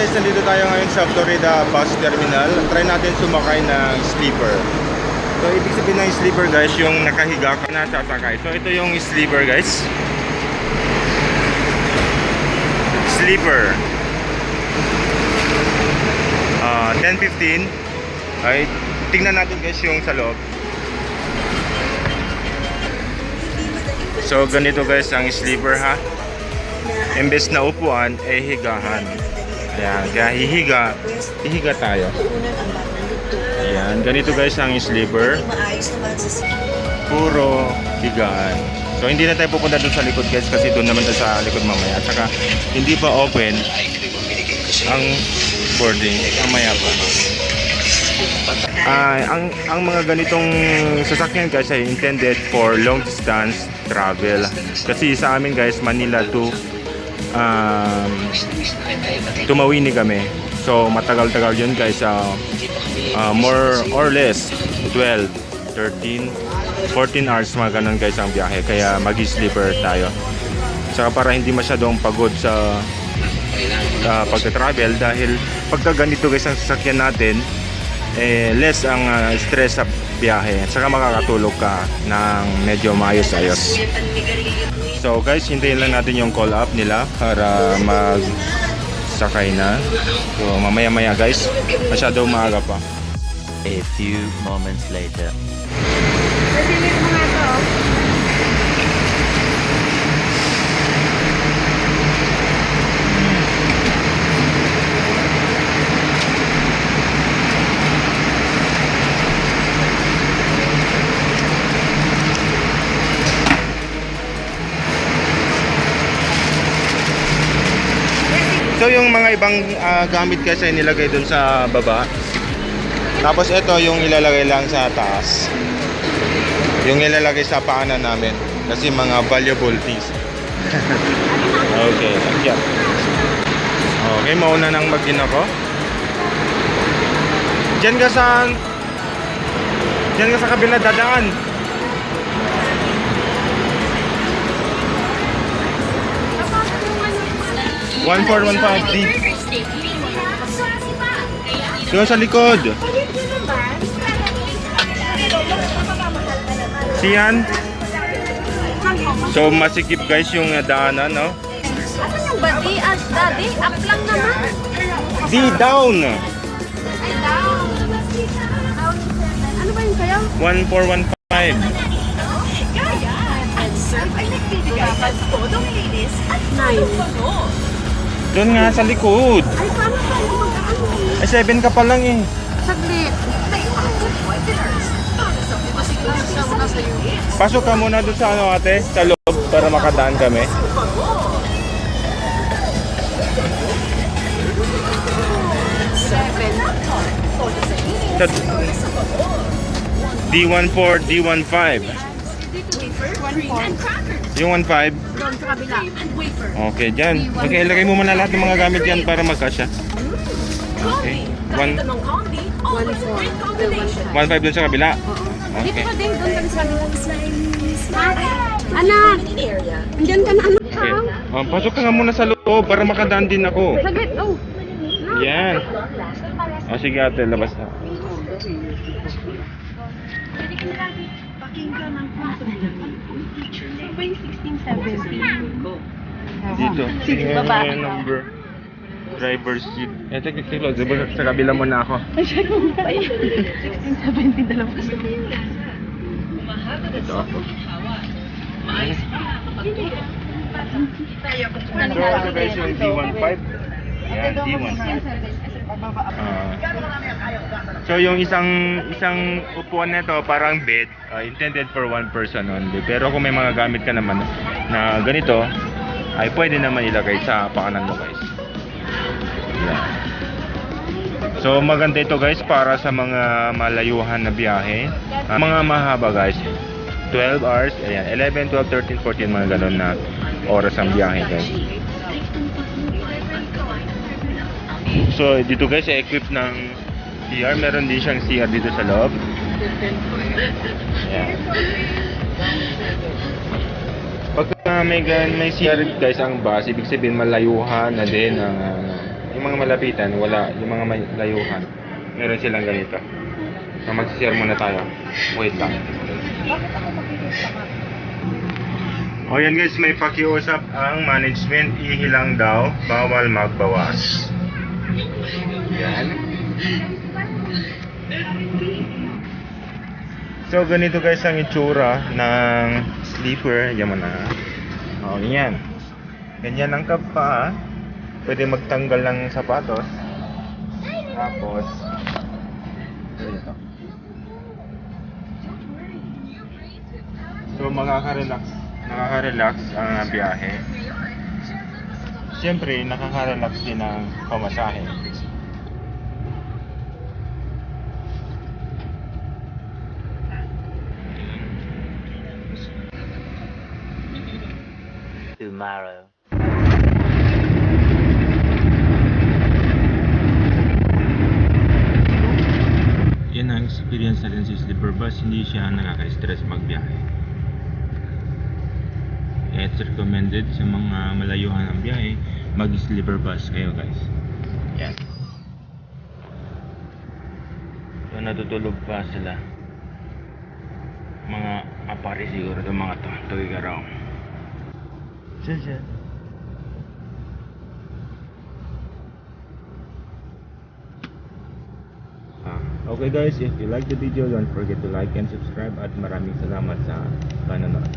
guys, nandito tayo ngayon sa Florida Bus Terminal. Try natin sumakay ng sleeper. So ibig sabihin ng sleeper guys, yung nakahiga ka na sasakay. So ito yung sleeper guys. Sleeper 10:15. Ay, tingnan natin guys yung sa loob. So ganito guys ang sleeper ha. Imbes na upuan, eh higahan. Ayan, kaya hihiga tayo. Ayan, ganito guys ang sleeper. Puro higaan. So hindi na tayo pupunta doon sa likod guys, kasi doon naman tayo sa likod mamaya. At saka hindi pa open ang boarding mamaya pa. Ang mga ganitong sasakyan guys ay intended for long distance travel. Kasi sa amin guys, Manila to Mawini kami. So matagal-tagal yun guys, more or less 12, 13, 14 hours mga ganun guys ang biyahe. Kaya mag-sleeper tayo. Saka para hindi masyadong pagod sa pagta-travel, dahil pagka ganito guys ang sasakyan natin, less ang stress sa biyahe. Saka makakatulog ka ng medyo maayos-ayos. So guys, hintayin lang natin yung call up nila para magsakay na. So mamaya-maya guys, masyado maaga pa. A few moments later. So yung mga ibang gamit kasi nilagay dun sa baba. Tapos ito yung ilalagay lang sa taas. Yung ilalagay sa paanan namin. Kasi mga valuable things. Okay, yeah. Okay, mauna nang mag-in ako. Diyan ka sa kabila dadaan. One four, 1.5 D. Doon sa likod. Siyan. So masikip guys yung daanan, no? Asan yung badi at daddy? Up lang naman. D down. Ay, down. Ano ba yung kayo? 1415. Doon nga sa likod. Ay, paano pa yung mag-ano? Ay 7 ka pa lang eh. Saglit. Pasok ka muna doon sa ano ate, sa loob para makadaan kami. Sa D14, D15. Yung 15. Doon sa kabila. Okay, dyan. Okay, ilagay mo muna lahat ng mga gamit yan para magkasya. Okay. 1.5 doon sa kabila. Dito Okay. ka din, doon ka sa kabila. Anak! Andiyan ka na, anak ka. Okay. Pasok ka nga muna sa loob para makadaan din ako. Saglit, oh. Yan. O sige ate, labas na. Dito. Sige, baba. Yung number. Driver's seat. Eh, technically, sa kabila mo na ako. Ay, siya kung pa yun. 16, 17, dalawa. Ito ako. So, ito guys yung D15. Yan, D15. So, yung isang upuan nito parang bed, intended for one person only. Pero kung may mga gamit ka naman na ganito, ay pwede naman ilagay sa pakanan mo guys. Yan. So, maganda ito guys para sa mga malayuhan na biyahe. Mga mahaba guys. 12 hours, ayan, 11, 12, 13, 14, mga ganun na oras ang biyahe guys. So dito guys, equipped ng CR. Meron din siyang CR dito sa loob. Ayan. Pagka may CR guys ang bus, ibig sabihin malayuhan na din ang yung mga malapitan, wala. Yung mga layuhan, meron silang ganito. So, magsishare muna tayo. Wait lang. O yan guys, may pakiusap ang management. Ihilang daw, bawal magbawas. Yan. So ganito guys ang itsura ng sleeper. Yan mo na. O yan. Ganyan ang kapa. Pwede magtanggal ng sapatos. Tapos ganito. So nakaka-relax ang biyahe. Siyempre, nakaka-relax din ang pamasahe. Tomorrow. Yan ang experience natin sa sleeper bus. Hindi siya nakaka-stress magbiyahe. It's recommended sa mga malayuhan ng biyahe, mag-sleeper bus kayo guys. Yan. So natutulog pa sila. Mga apari siguro itong mga to. Tuwig araw. Siya. Okay guys, if you like the video, don't forget to like and subscribe at maraming salamat sa panonood.